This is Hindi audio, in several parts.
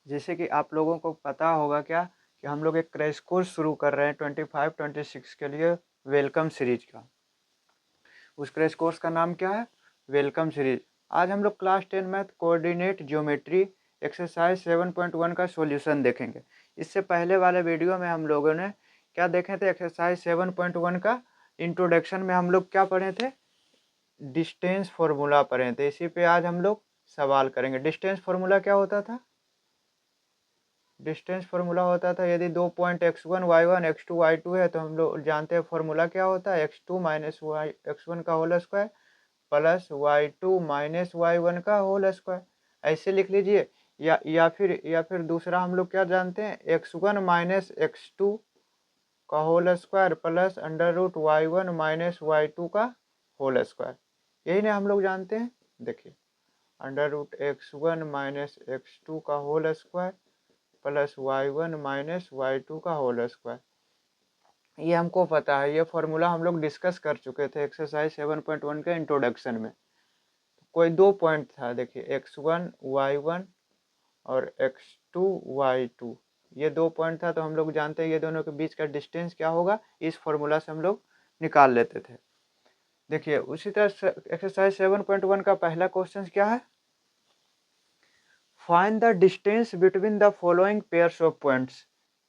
जैसे कि आप लोगों को पता होगा क्या कि हम लोग एक क्रैश कोर्स शुरू कर रहे हैं 25-26 के लिए वेलकम सीरीज का। उस क्रैश कोर्स का नाम क्या है? Welcome series. आज हम लोग class 10 math coordinate geometry exercise 7.1 का सॉल्यूशन देखेंगे। इससे पहले वाले वीडियो में हम लोगों ने क्या देखे थे? एक्सरसाइज 7.1 का इंट्रोडक्शन में हम लोग क्या पढ़े थे? डिस्टेंस फॉर्मूला पढ़े थे। इसी पे आज हम लोग सवाल करेंगे। डिस्टेंस फॉर्मूला क्या होता था? डिस्टेंस फार्मूला होता था यदि 2 point x1 y1 x2 y2 है तो हम लोग जानते हैं फार्मूला क्या होता है, x2 माइनस वाई x1 का whole square plus y2 minus y1 का होल स्क्वायर। ऐसे लिख लीजिए। या फिर दूसरा हम लोग क्या जानते हैं, x1 माइनस x2 का whole square plus under root y1 minus y2 का होल स्क्वायर। यही ना हम लोग जानते हैं। देखिए, under root x1 minus x2 का whole square plus y1 minus y2 का होल स्क्वायर। ये हमको पता है, ये फॉर्मूला हम लोग डिस्कस कर चुके थे एक्सरसाइज 7.1 के इंट्रोडक्शन में। कोई दो पॉइंट था, देखिए x1 y1 और x2 y2, ये दो पॉइंट था। तो हम लोग जानते हैं ये दोनों के बीच का डिस्टेंस क्या होगा, इस फॉर्मूला से हम लोग निकाल लेते थे। देखिए उसी तरह एक्सरसाइज 7.1 का पहला क्वेश्चन क्या है? Find the distance between the following pairs of points.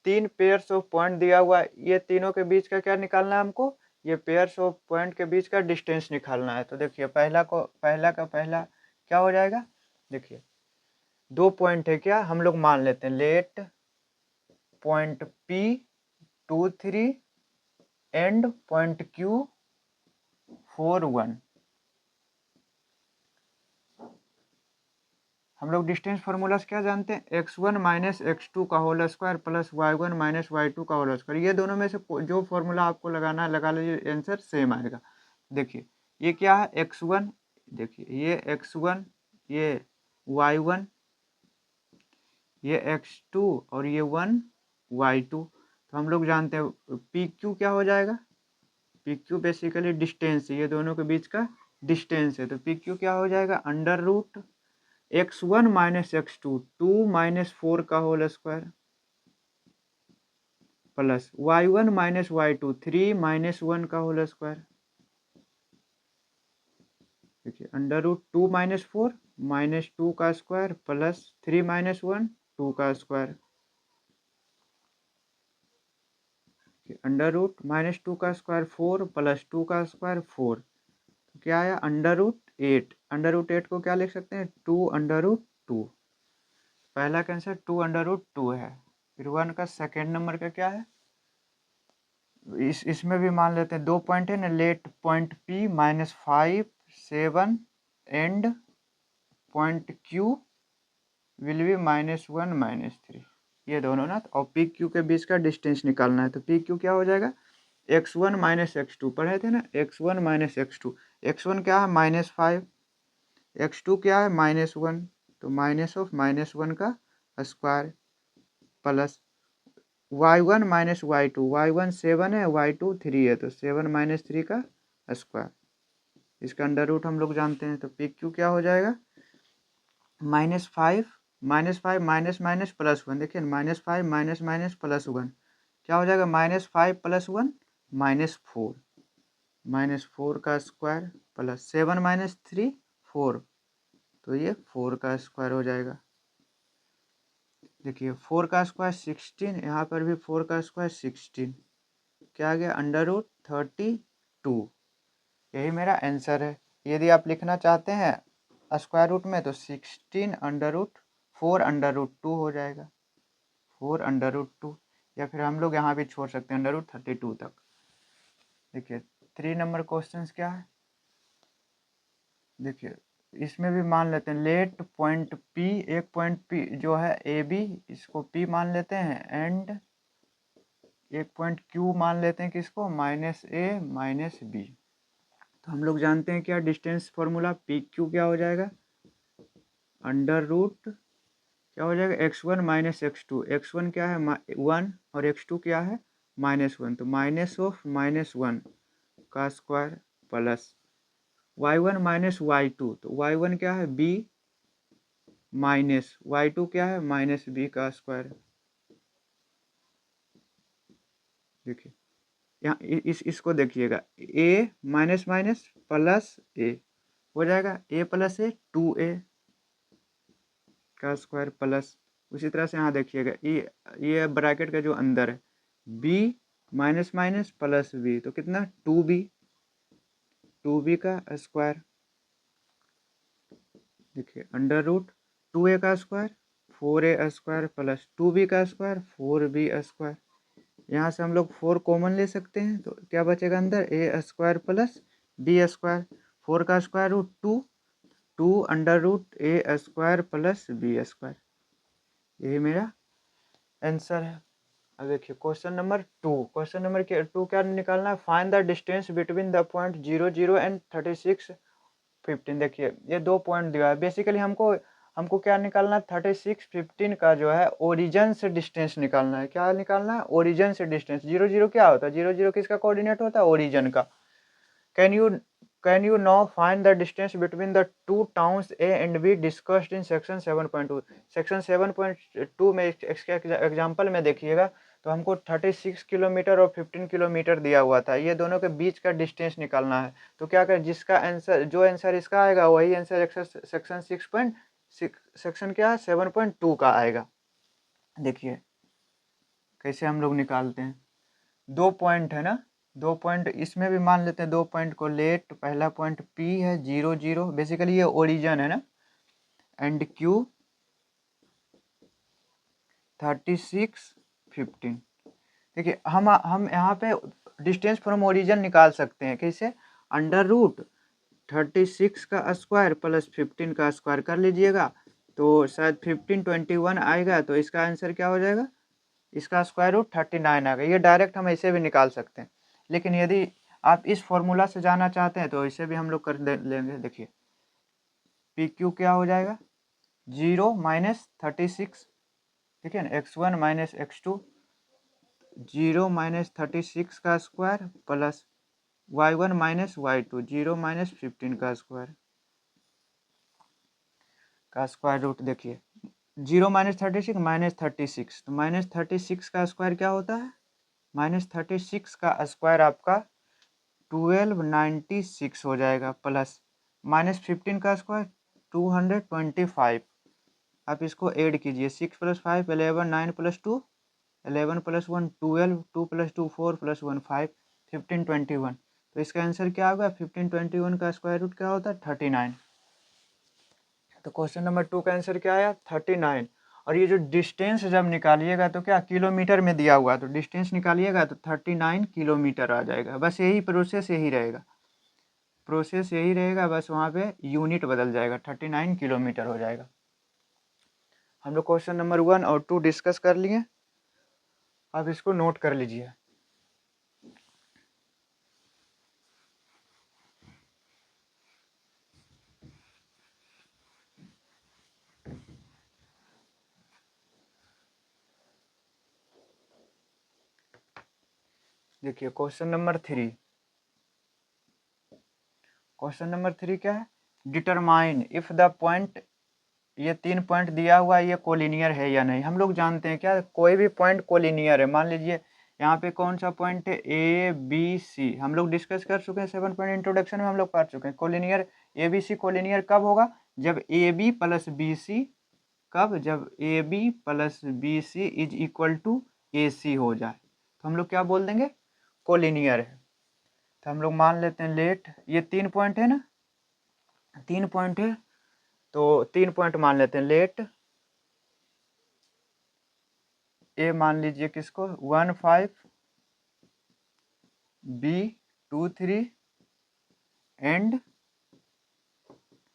तीन पेयर्स ऑफ पॉइंट दिया हुआ है, ये तीनों के बीच का क्या निकालना है हमको? ये पेयर्स ऑफ पॉइंट के बीच का डिस्टेंस निकालना है। तो देखिए पहला का पहला क्या हो जाएगा? देखिए दो पॉइंट है, क्या हम लोग मान लेते हैं, let point P 2 3 and point Q 4 1। हम लोग डिस्टेंस फार्मूला से क्या जानते हैं? x1 माइनस x2 का whole square plus y1 minus y2 का होल स्क्वायर। ये दोनों में से जो फॉर्मूला आपको लगाना है लगा लीजिए, आंसर सेम आएगा। देखिए ये क्या है? x1, देखिए ये x1, ये y1, ये x2 और ये 1 y2। तो हम लोग जानते हैं पी क्यू क्या हो जाएगा? पी क्यू बेसिकली डिस्टेंस है, ये दोनों के बीच का डिस्टेंस है। तो पी क्यू क्या हो जाएगा? Under root x1 minus x2 2 minus 4 का whole square plus y1 minus y2 3 minus 1 का होल स्क्वायर। देखिए अंडर रूट 2 माइनस 4 माइनस 2 का स्क्वायर प्लस 3 माइनस 1 2 का स्क्वायर। अंडर रूट माइनस 2 का स्क्वायर 4 प्लस 2 का स्क्वायर 4। तो क्या आया? Under root 8। अंडर रूट 8 को क्या लिख सकते हैं? 2 अंडर रूट 2। पहला का आंसर 2 अंडर रूट 2 है। फिर 1 का सेकेंड नंबर का क्या है? इसमें भी मान लेते हैं, दो पॉइंट है ना, let point P minus 5 7 and point Q will be minus 1 minus 3। ये दोनों ना, और पी क्यू के बीच का डिस्टेंस निकालना है। तो पी क्यू क्या हो जाएगा? x1 माइनस x2 पढ़े थे ना, x1 माइनस x2। x1 क्या है? माइनस 5, x2 क्या है? माइनस 1। तो माइनस ऑफ माइनस 1 का square plus y1 minus y2, y1 7 है, y2 3 है, तो 7 माइनस 3 का स्क्वायर। इसका अंडर रूट हम लोग जानते हैं। तो पी क्यू क्या हो जाएगा? Minus 5 minus 5 minus minus plus 1। देखिए माइनस 5 माइनस माइनस प्लस 1 क्या हो जाएगा? माइनस 5 प्लस 1 माइनस 4, माइनस 4 का स्क्वायर प्लस 7 माइनस 3 4, तो ये 4 का स्क्वायर हो जाएगा। देखिए 4 का स्क्वायर 16, यहाँ पर भी 4 का स्क्वायर 16, क्या आ गया? Under root 32। यही मेरा आंसर है। यदि आप लिखना चाहते हैं स्क्वायर रूट में तो 16 अंडर रूट 4 अंडर रूट 2 हो जाएगा, 4 अंडर रूट 2। या फिर हम लोग यहाँ भी छोड़ सकते हैं अंडर रूट 32 तक। देखिए 3 नंबर क्वेश्चन क्या है? देखिए इसमें भी मान लेते हैं, लेट पॉइंट P, एक पॉइंट P जो है AB, इसको P मान लेते हैं, एंड एक पॉइंट Q मान लेते हैं, किसको? Minus A minus B। तो हम लोग जानते हैं क्या डिस्टेंस फॉर्मूला? पी क्यू क्या हो जाएगा? अंडर रूट क्या हो जाएगा? x1 minus x2। x1 क्या है? 1 और x2 क्या है? माइनस 1। तो माइनस ऑफ माइनस 1 का square plus y1 minus y2। तो y1 क्या है? b माइनस y2 क्या है, माइनस बी का स्क्वायर। देखिए यहाँ इसको देखिएगा, a minus minus plus a हो जाएगा, a प्लस ए 2a का स्क्वायर प्लस, उसी तरह से यहाँ देखिएगा ये ब्रैकेट का जो अंदर है b minus minus plus b, तो कितना 2b का स्क्वायर। देखिए अंडर रूट 2a का square 4a square plus 2b का स्क्वायर 4b स्क्वायर। यहाँ से हम लोग 4 कॉमन ले सकते हैं, तो क्या बचेगा अंदर, a square plus b square. 4 का square root 2 under root a square plus b square, यही मेरा आंसर है। अब देखिए क्वेश्चन नंबर 2, क्वेश्चन नंबर 2 क्या निकालना है, find the distance between the point 0 0 and 36 15। देखिए ये 2 पॉइंट दिया है, बेसिकली हमको क्या निकालना है, 36 15 का जो है ओरिजिन से डिस्टेंस निकालना है। क्या निकालना है, ओरिजिन से डिस्टेंस। 0 0 क्या होता है, 0 0 किसका कोऑर्डिनेट होता है, ओरिजिन का। Can you now find the distance between the two towns A and B discussed in section 7.2। Section 7.2 में इसके एग्जाम्पल में देखिएगा, तो हमको 36 किलोमीटर और 15 किलोमीटर दिया हुआ था, ये दोनों के बीच का डिस्टेंस निकालना है। तो क्या करें, जिसका आंसर, जो आंसर इसका आएगा वही आंसर सेक्शन क्या 7.2 का आएगा। देखिए कैसे हम लोग निकालते हैं, 2 पॉइंट है ना, 2 पॉइंट इसमें भी मान लेते हैं, 2 पॉइंट को लेट, पहला पॉइंट P है 0 0, बेसिकली ये ओरिजिन है ना, एंड Q 36 15। देखिए हम यहाँ पे डिस्टेंस फ्रॉम ओरिजिन निकाल सकते हैं, कैसे, अंडर रूट 36 का स्क्वायर प्लस 15 का स्क्वायर कर लीजिएगा, तो शायद 1521 आएगा, तो इसका आंसर क्या हो जाएगा, इसका स्क्वायर रूट 39 आएगा। ये डायरेक्ट हम ऐसे भी निकाल सकते हैं, लेकिन यदि आप इस फॉर्मूला से जाना चाहते हैं तो इसे भी हम लोग कर लेंगे। देखिए पी क्यू क्या हो जाएगा, 0 माइनस 36, ठीक है ना, x1 माइनस x2, 0 माइनस 36 का square plus y1 minus y2, 0 minus 15 का स्क्वायर रूट। देखिए 0 माइनस 36 माइनस 36, तो माइनस 36 का स्क्वायर क्या होता है, माइनस 36 का स्क्वायर आपका 1296 हो जाएगा, प्लस माइनस 15 का स्क्वायर 225। आप इसको ऐड कीजिए, 6 plus 5 11, 9 plus 2 11 plus 1 12, 2 plus 2 4 plus 1 5, 1521। तो इसका आंसर क्या होगा, 1521 का स्क्वायर रूट क्या होता है, 39। तो क्वेश्चन नंबर 2 का आंसर क्या आया, 39। और ये जो डिस्टेंस जब निकालिएगा तो क्या किलोमीटर में दिया हुआ, तो डिस्टेंस निकालिएगा तो 39 किलोमीटर आ जाएगा। बस यही प्रोसेस यही रहेगा, बस वहाँ पे यूनिट बदल जाएगा, 39 किलोमीटर हो जाएगा। हम लोग क्वेश्चन नंबर 1 और 2 डिस्कस कर लिए, अब इसको नोट कर लीजिए। देखिए क्वेश्चन नंबर 3, क्या है, डिटरमाइन इफ द पॉइंट, ये 3 पॉइंट दिया हुआ है, ये कोलिनियर है या नहीं। हम लोग जानते हैं क्या, कोई भी पॉइंट कोलिनियर है। मान लीजिए यहाँ पे कौन सा पॉइंट है, ABC, हम लोग डिस्कस कर चुके हैं 7 पॉइंट इंट्रोडक्शन में, हम लोग पढ़ चुके हैं कोलिनियर। ABC कोलिनियर कब होगा, जब AB प्लस BC, कब, जब AB plus BC is equal to AC हो जाए, तो हम लोग क्या बोल देंगे, कोलिनियर है। तो हम लोग मान लेते हैं लेट, ये 3 पॉइंट है ना, 3 पॉइंट है, तो 3 पॉइंट मान लेते हैं, लेट ए मान लीजिए किसको 1 5, B 2 3 एंड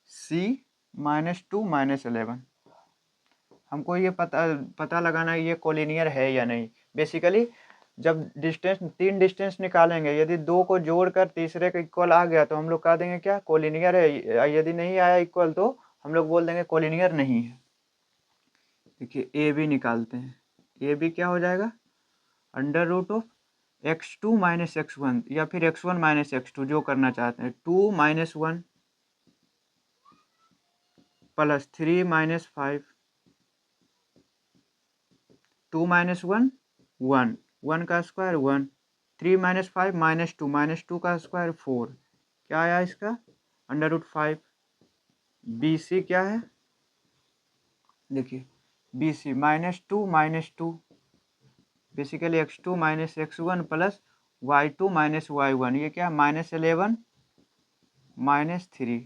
C -2 -11। हमको ये पता लगाना है ये कोलिनियर है या नहीं। बेसिकली जब डिस्टेंस 3 डिस्टेंस निकालेंगे, यदि 2 को जोड़कर तीसरे का इक्वल आ गया तो हम लोग कह देंगे क्या, कोलिनियर है। यदि नहीं आया इक्वल तो हम लोग बोल देंगे कोलिनियर नहीं है। देखिए ए बी निकालते हैं, ए बी क्या हो जाएगा, under root of x2 minus x1 या फिर x1 माइनस x2, जो करना चाहते हैं, 2 - 1 प्लस 3 माइनस 5, 2 माइनस 1 1, 1 का स्क्वायर 1, 3 माइनस 5 माइनस 2 का स्क्वायर 4, क्या आया इसका √5। बी सी क्या है देखिए, B C -2 basically x2 minus x1 plus y2 minus y1, ये क्या -11 -3,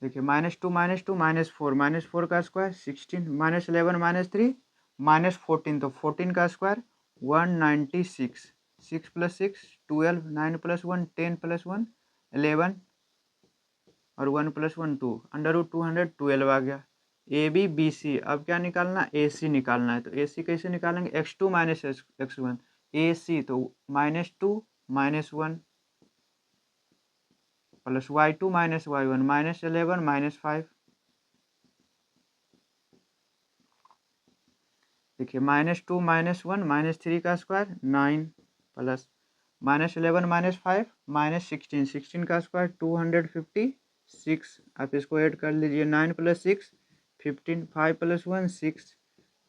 देखिए -2 -4 का स्क्वायर 16, -11 -3 -14, तो 14 का स्क्वायर 196, 6 + 6 12, 9 + 1 10 + 1 11 और 1 + 1 2, √212 आ गया। ए बी बी सी, अब क्या निकालना, ए सी निकालना है। तो ए सी कैसे निकालेंगे, x2 माइनस x1, ए सी तो -2 -1 प्लस y2 माइनस y1 -11 -5, देखिए -2 -1 -3 का स्क्वायर 9 प्लस -11 -5 -16, 16 का स्क्वायर 256, आप इसको ऐड कर लीजिए, 9 + 6 15, 5 + 1 6,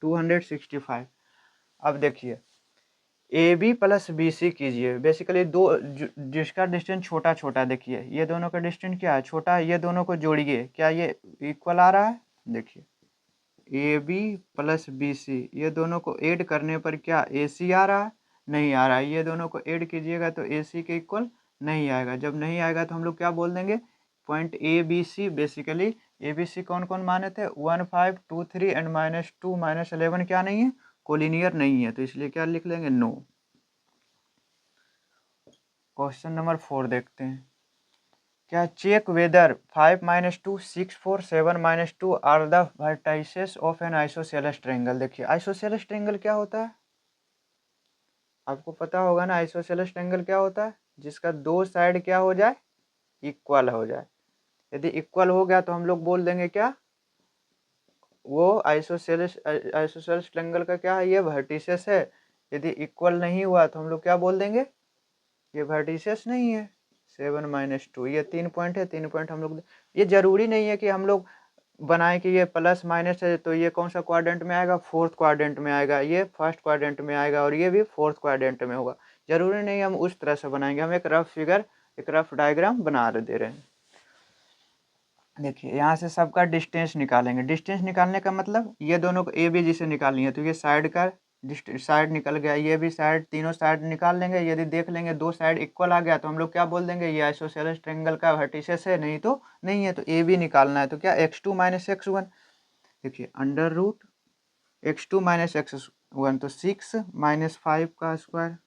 265। अब देखिए A B plus B C कीजिए, बेसिकली दो जिसका डिस्टेंस छोटा छोटा, देखिए ये दोनों का डिस्टेंस क्या है छोटा है, ये दोनों को जोड़िए, क्या ये इक्वल आ रहा है, देखिए A B plus B C, ये दोनों को ऐड करने पर क्या ए सी आ रहा है, नहीं आ रहा है, ये दोनों को ऐड कीजिएगा तो ए सी के इक्वल नहीं आएगा। जब नहीं आएगा तो हम लोग क्या बोल देंगे, point A B C, basically A B C कौन कौन माने थे 1 5 2 3 एंड -2 -11 क्या नहीं है, कोलिनियर नहीं है, तो इसलिए क्या लिख लेंगे, नो। क्वेश्चन नंबर 4 देखते हैं, क्या check whether 5 -2 6 4 7 -2 are the vertices of an isosceles triangle. देखिए आइसोसेलेस ट्रायंगल क्या होता है, आपको पता होगा ना, आइसोसेलेस ट्रायंगल क्या होता है, जिसका दो साइड क्या हो जाए, इक्वल हो जाए। यदि इक्वल हो गया तो हम लोग बोल देंगे क्या, वो आइसोसेलेस ट्रायंगल का क्या है, ये वर्टिसेस है। यदि इक्वल नहीं हुआ तो हम लोग क्या बोल देंगे, ये वर्टिसेस नहीं है। 7 -2, ये 3 पॉइंट है, 3 पॉइंट हम लोग, ये जरूरी नहीं है कि हम लोग बनाए कि ये प्लस माइनस है तो ये कौन सा क्वाड्रेंट में आएगा, फोर्थ क्वाड्रेंट में आएगा, ये फर्स्ट क्वाड्रेंट में आएगा और ये भी फोर्थ क्वाड्रेंट में होगा। जरूरी नहीं हम उस तरह से बनाएंगे, हम एक रफ फिगर, एक रफ डायग्राम बना दे रहे हैं। देखिए यहाँ से सबका डिस्टेंस निकालेंगे, डिस्टेंस निकालने का मतलब ये दोनों को ए बी जी से निकालनी है, तो ये साइड का साइड निकल गया, ये भी साइड, तीनों साइड निकाल लेंगे। यदि देख लेंगे दो साइड इक्वल आ गया तो हम लोग क्या बोल देंगे, ये आइसोसेलेस ट्रायंगल का वर्टिसेस है, नहीं तो नहीं है। तो ए बी निकालना है, तो क्या x2 - x1, देखिए √x2 - x1 तो 6 -5 का स्क्वायर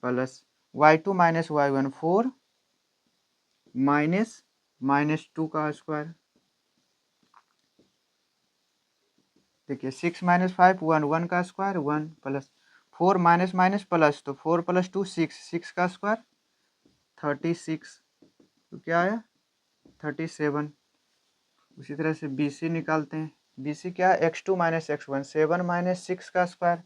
प्लस y2 - y1 4 -2 का स्क्वायर, देखिए 6 - 5 1, 1 का स्क्वायर 1 प्लस 4 माइनस प्लस, तो 4 + 2 6, 6 का स्क्वायर 36, तो क्या आया 37। उसी तरह से बी सी निकालते हैं, बी सी क्या है x2 - x1 7 - 6 का स्क्वायर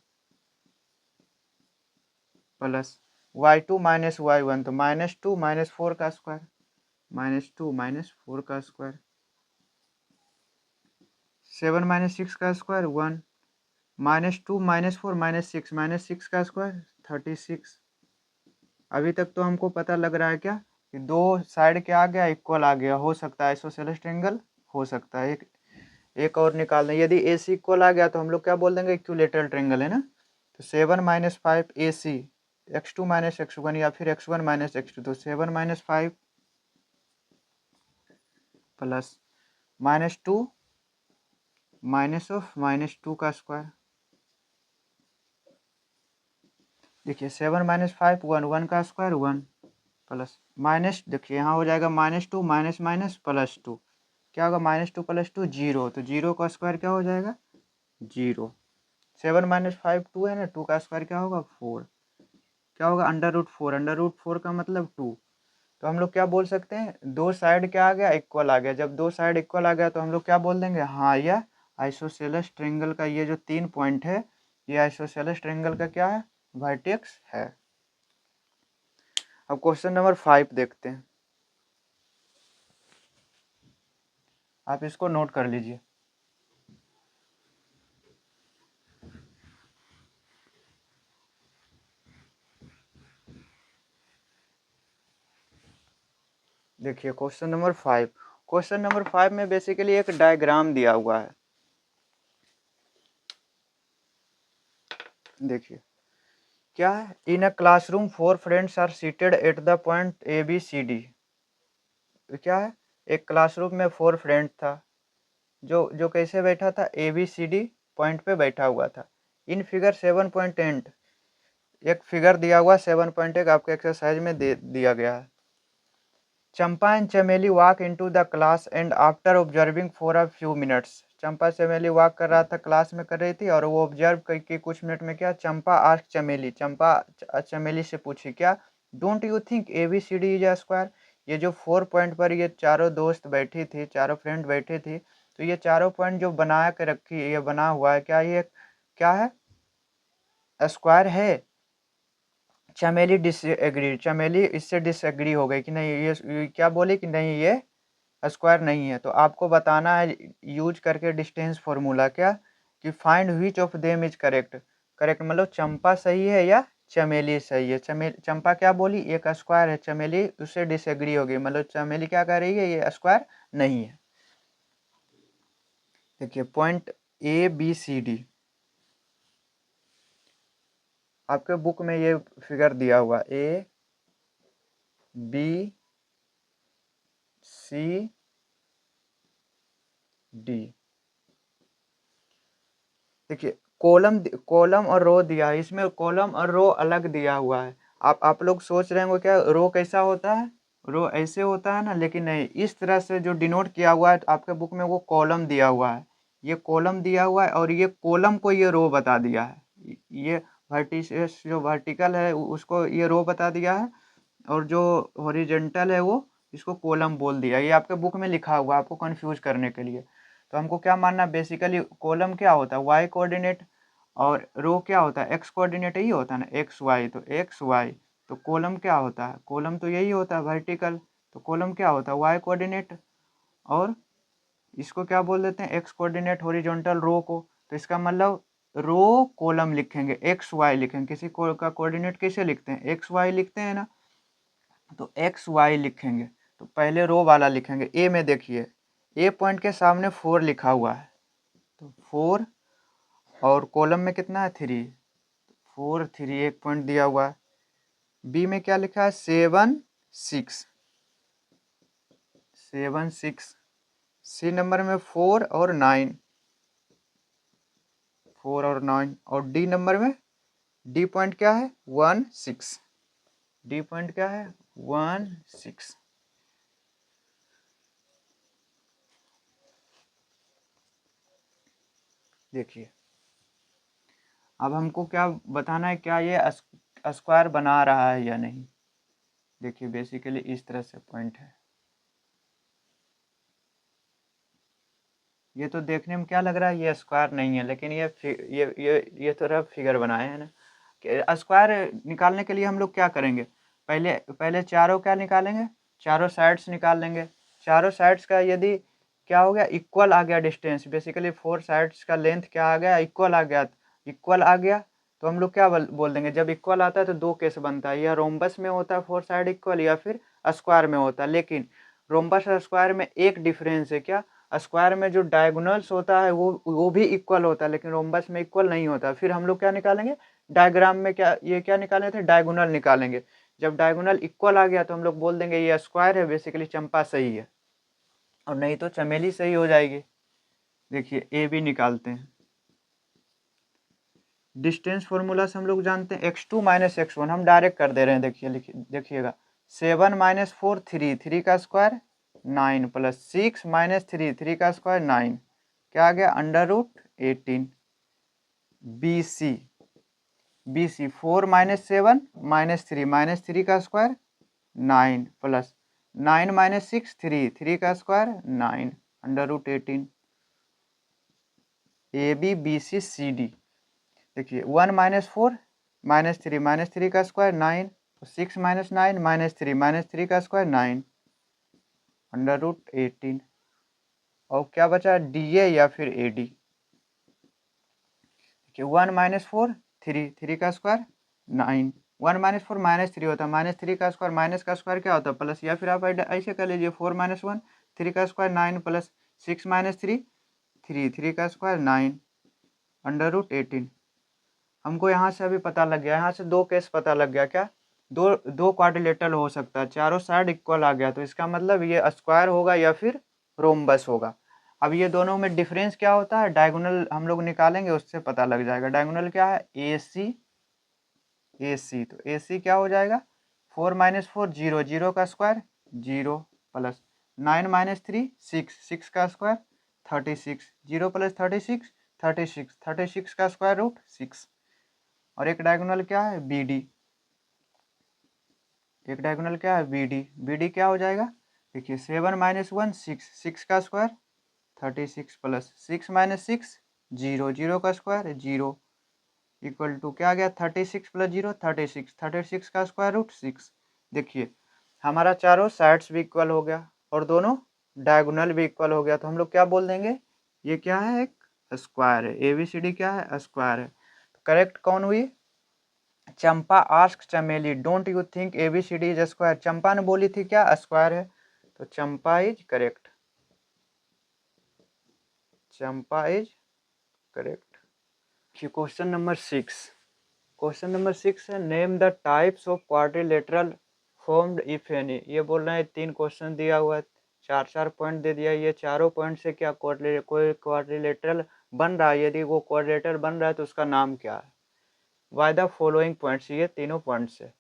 प्लस y2 - y1 तो -2 -4 का स्क्वायर, -2 -4 का स्क्वायर, 7 - 6 का स्क्वायर 1, -2 -4 -6 का स्क्वायर 36। अभी तक तो हमको पता लग रहा है क्या, कि दो साइड क्या आ गया, इक्वल आ गया, हो सकता है आइसोसेलेस ट्रायंगल हो सकता है। एक और निकाल दें, यदि ए सी इक्वल आ गया तो हम लोग क्या बोल देंगे, इक्विलेटरल ट्रायंगल है ना। तो 7 - 5 ए सी, x2 - x1 या फिर x1 - x2, तो 7 - 5 प्लस -2 -2 का स्क्वायर, देखिए 7 - 5 1, 1 का स्क्वायर 1 प्लस माइनस, देखिए यहाँ हो जाएगा -2 +2, क्या होगा -2 + 2 0, तो 0 का स्क्वायर क्या हो जाएगा 0। 7 - 5 2 है ना, 2 का स्क्वायर क्या होगा 4, क्या होगा √4, √4 का मतलब 2। तो हम लोग क्या बोल सकते हैं, दो साइड क्या आ गया, इक्वल आ गया। जब दो साइड इक्वल आ गया तो हम लोग क्या बोल देंगे, हाँ यह आइसोसेलेस ट्रायंगल का ये जो 3 पॉइंट है, ये आइसोसेलेस ट्रायंगल का क्या है, वर्टेक्स है। अब क्वेश्चन नंबर 5 देखते हैं, आप इसको नोट कर लीजिए। देखिए क्वेश्चन नंबर 5। क्वेश्चन नंबर 5 में बेसिकली एक डायग्राम दिया हुआ है। देखिए क्या है, in a classroom 4 friends are seated at the point ABCD। क्या है, एक क्लासरूम में 4 फ्रेंड था, जो जो कैसे बैठा था, ABCD पॉइंट पे बैठा हुआ था। इन फिगर 7.8, एक फिगर दिया हुआ 7.1 आपके एक्सरसाइज में दिया गया है। Champa and Chameli walk into the class and after observing for a few minutes. Champa Chameli walk कर रहा था, क्लास में कर रही थी, और वो ऑब्जर्व करके कुछ मिनट में क्या, चंपा आस्क चमेली, चंपा चमेली से पूछी क्या, don't you think ABCD is a square. ये जो 4 पॉइंट पर ये चारों दोस्त बैठी थी, चारों फ्रेंड बैठी थी, तो ये चारों पॉइंट जो बना के रखी, ये बना हुआ है, क्या ये क्या है, स्क्वायर है। चमेली डिसएग्री, चमेली इससे डिसएग्री हो गई कि नहीं, ये क्या बोली कि नहीं ये स्क्वायर नहीं है। तो आपको बताना है यूज करके डिस्टेंस फॉर्मूला, क्या कि find which of them is correct. Correct मतलब चंपा सही है या चमेली सही है। चंपा क्या बोली, एक स्क्वायर है, चमेली उससे डिसएग्री हो गई, मतलब चमेली क्या कह रही है, ये स्क्वायर नहीं है। देखिए पॉइंट ABCD आपके बुक में ये फिगर दिया हुआ, ABCD। देखिए कॉलम और रो दिया है, इसमें कॉलम और रो अलग दिया हुआ है। आप लोग सोच रहे होंगे क्या रो कैसा होता है, रो ऐसे होता है ना, लेकिन नहीं, इस तरह से जो डिनोट किया हुआ है आपके बुक में, वो कॉलम दिया हुआ है। ये कॉलम दिया हुआ है और ये कॉलम को ये रो बता दिया है। ये वर्टिसेस जो वर्टिकल है उसको ये रो बता दिया है, और जो हॉरिजेंटल है वो इसको कॉलम बोल दिया। ये आपके बुक में लिखा हुआ है आपको कंफ्यूज करने के लिए। तो हमको क्या मानना, बेसिकली कॉलम क्या होता है, वाई कोऑर्डिनेट, और रो क्या होता है, एक्स कोऑर्डिनेट, यही होता है ना, एक्स वाई। तो एक्स वाई, तो कॉलम क्या होता है, कॉलम तो यही होता है वर्टिकल। तो कॉलम क्या होता है, वाई कोऑर्डिनेट, और इसको क्या बोल देते हैं, एक्स कोऑर्डिनेट हॉरिजॉन्टल रो को। तो इसका मतलब रो कॉलम लिखेंगे, एक्स वाई लिखेंगे। किसी का कोऑर्डिनेट कैसे लिखते हैं, एक्स वाई लिखते हैं ना, तो एक्स वाई लिखेंगे। तो पहले रो वाला लिखेंगे। ए में देखिए, ए पॉइंट के सामने 4 लिखा हुआ है, तो 4, और कॉलम में कितना है 3, 4 3 एक पॉइंट दिया हुआ है। बी में क्या लिखा है, 7 6, 7 6। सी नंबर में 4 और 9, 4 और 9। और डी नंबर में, डी पॉइंट क्या है, 1 6, डी पॉइंट क्या है, 1 6। देखिए अब हमको क्या बताना है, क्या ये स्क्वायर बना रहा है या नहीं। देखिए बेसिकली इस तरह से पॉइंट है, ये तो देखने में क्या लग रहा है, ये स्क्वायर नहीं है, लेकिन ये थोड़ा फिगर बनाए हैं ना। कि स्क्वायर निकालने के लिए हम लोग क्या करेंगे, पहले पहले चारों क्या निकालेंगे, चारों साइड्स निकाल लेंगे। चारों साइड्स का यदि क्या हो गया, इक्वल आ गया डिस्टेंस, बेसिकली 4 साइड्स का लेंथ क्या आ गया, इक्वल आ गया। इक्वल आ गया तो हम लोग क्या बोल देंगे, जब इक्वल आता है तो 2 केस बनता है, या रोम्बस में होता है 4 साइड इक्वल, या फिर स्क्वायर में होता है। लेकिन रोम्बस और स्क्वायर में एक डिफरेंस है, क्या, स्क्वायर में जो डायगोनल्स होता है वो भी इक्वल होता है, लेकिन रोम्बस में इक्वल नहीं होता। फिर हम लोग क्या निकालेंगे, डायग्राम में क्या, ये क्या निकाले थे, डायगोनल निकालेंगे। जब डायगोनल इक्वल आ गया तो हम लोग बोल देंगे ये स्क्वायर है, बेसिकली चंपा सही है, और नहीं तो चमेली सही हो जाएगी। देखिए ए बी निकालते हैं। डिस्टेंस फॉर्मूला से हम लोग जानते हैं x2 माइनस x1, हम डायरेक्ट कर दे रहे हैं। देखिए देखिएगा, 7 माइनस 4 3, 3 का स्क्वायर 9, प्लस 6 माइनस 3, 3 का स्क्वायर 9, क्या आ गया, √18। B C 4 minus 7 minus 3, minus 3 का स्क्वायर 9, प्लस 9 माइनस 6 3, 3 का square 9, √18। A B B C C D. देखिए 1 माइनस 4 माइनस 3, माइनस 3 का स्क्वायर 9, 6 माइनस 9 माइनस 3, माइनस 3 का स्क्वायर 9, √18। और क्या बचा, डी ए या फिर ए डी। 1 माइनस 4 3, 3 का स्क्वायर 9, 1 माइनस 4 माइनस 3 होता है, माइनस 3 का स्क्वायर, माइनस का स्क्वायर क्या होता है प्लस, या फिर आप ऐसे कर लीजिए 4 माइनस 1 3 का स्क्वायर 9 प्लस 6 माइनस 3 3, 3 का स्क्वायर 9 अंडर रूट 18। हमको यहाँ से अभी पता लग गया, यहाँ से दो केस पता लग गया, क्या दो दो क्वाड्रिलेटरल हो सकता है, चारों साइड इक्वल आ गया, तो इसका मतलब ये स्क्वायर होगा या फिर रोम्बस होगा। अब ये दोनों में डिफरेंस क्या होता है, डायगोनल हम लोग निकालेंगे, उससे पता लग जाएगा। डायगोनल क्या है, ए सी ए सी, तो ए सी क्या हो जाएगा 4 माइनस 4 0, 0 का स्क्वायर 0 प्लस 9 माइनस 3 6, 6 का स्क्वायर 36, 0 प्लस 36 36, 36 का स्क्वायर रूट 6। और एक डायगोनल क्या है बी डी, एक डायगोनल क्या है बी डी, बी डी क्या हो जाएगा, देखिए 7 माइनस 1 6, 6 का स्क्वायर 36 प्लस 6 माइनस 6 0, 0 का स्क्वायर 0 इक्वल टू क्या आ गया 36 प्लस 0 36, 36 का स्क्वायर रूट 6। देखिए हमारा चारों साइड्स भी इक्वल हो गया और दोनों डायगोनल भी इक्वल हो गया, तो हम लोग क्या बोल देंगे, ये क्या है, एक स्क्वायर है, ए बी सी डी क्या है स्क्वायर है। तो करेक्ट कौन हुई, Champa ask Chameli don't you think A B C D is square, Champa ने बोली थी क्या स्क्वायर है, तो Champa is correct, Champa is correct. Question number 6, question number 6 है name the types of quadrilateral formed if any. ये बोल रहे हैं 3 क्वेश्चन दिया हुआ है, 4 पॉइंट दे दिया, ये चारों पॉइंट से क्या कोई क्वाड्रिलेटरल बन रहा है, यदि वो क्वाड्रिलेटरल बन रहा है तो उसका नाम क्या है, वाई द फॉलोइंग पॉइंट्स, ये तीनों पॉइंट से,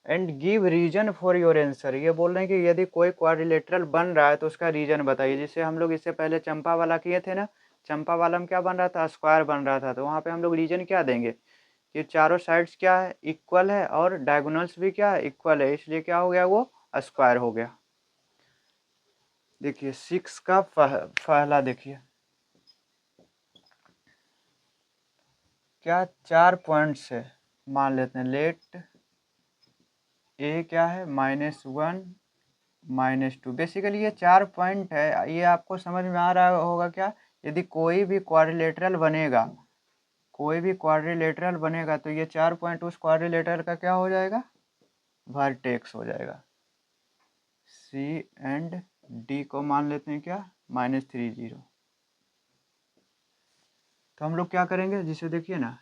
and give reason for your answer. ये बोल रहे हैं कि यदि कोई क्वाड्रिलेटरल बन रहा है तो उसका रीजन बताइए। जिससे हम लोग इससे पहले चंपा वाला किए थे ना, चंपा वाला में क्या बन रहा था, स्क्वायर बन रहा था, तो वहाँ पे हम लोग रीजन क्या देंगे, ये चारों साइड्स क्या है इक्वल है और डायगोनल्स भी क्या है इक्वल है, इसलिए क्या हो गया वो स्क्वायर हो गया। देखिए 6 का पहला देखिए क्या 4 पॉइंट्स है, मान लेते हैं लेट ए क्या है -1 -2, बेसिकली ये 4 पॉइंट है, ये आपको समझ में आ रहा होगा क्या, यदि कोई भी क्वाड्रिलेटरल बनेगा, कोई भी क्वाड्रिलेटरल बनेगा तो ये 4 पॉइंट उस क्वाड्रिलेटरल का क्या हो जाएगा, वर्टेक्स हो जाएगा। सी एंड डी को मान लेते हैं क्या -3 0। तो हम लोग क्या करेंगे, जिसे देखिए ना,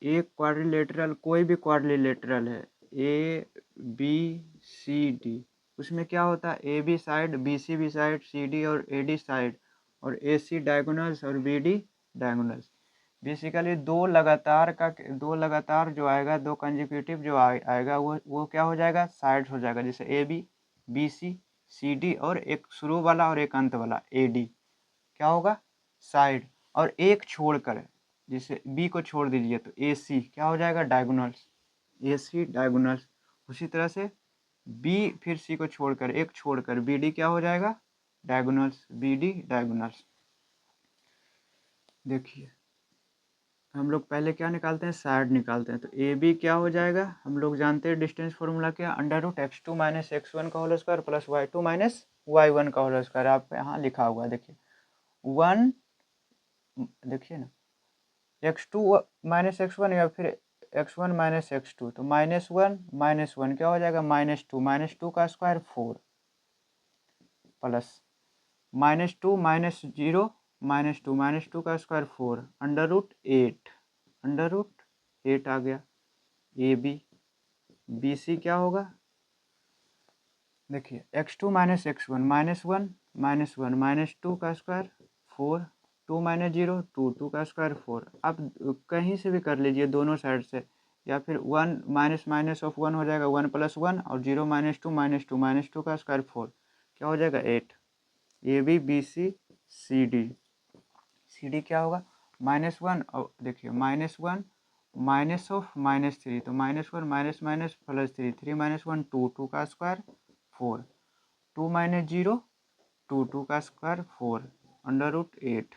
एक क्वाड्रिलेटरल कोई भी क्वाड्रिलेटरल है ए बी सी डी, उसमें क्या होता है A B side B C B side C D और ए डी साइड और ए सी डायगोनल्स और बी डी डायगोनल्स। बेसिकली दो लगातार जो आएगा, दो कंजिक्यूटिव जो आएगा वो क्या हो जाएगा साइड्स हो जाएगा, जैसे A B B C C D और एक शुरू वाला और एक अंत वाला ए डी क्या होगा साइड, और एक छोड़कर जैसे बी को छोड़ दीजिए तो ए सी क्या हो जाएगा डायगोनल्स, ए सी डायगोनल्स। उसी तरह से बी फिर सी को छोड़कर एक छोड़कर बी डी क्या हो जाएगा डायगोनल्स, बी डी डायगोनल्स। देखिए हम लोग पहले क्या निकालते हैं साइड निकालते हैं, तो ए बी क्या हो जाएगा, हम लोग जानते हैं डिस्टेंस फॉर्मूला क्या, √x2 - x1 का whole square plus y2 - y1 का होल स्क्वायर, आप यहाँ लिखा हुआ है देखिए 1, देखिए ना x2 - x1 या फिर x1 - x2, तो -1 क्या हो जाएगा -2 का स्क्वायर 4 प्लस -2 - 0 -2 का स्क्वायर 4 √8 आ गया। ए बी बी सी क्या होगा, देखिए x2 - x1 -1 -2 का स्क्वायर 4 2 - 0 2 2 का स्क्वायर 4। आप कहीं से भी कर लीजिए दोनों साइड से, या फिर 1 माइनस ऑफ 1 हो जाएगा 1 + 1 और 0 - 2 का स्क्वायर 4 क्या हो जाएगा 8। A B B C C D क्या होगा -1 और देखिए -1 माइनस ऑफ -3, तो -1 माइनस माइनस प्लस 3 3 - 1 2 2 का स्क्वायर 4 2 - 0 2 2 का स्क्वायर 4 √8।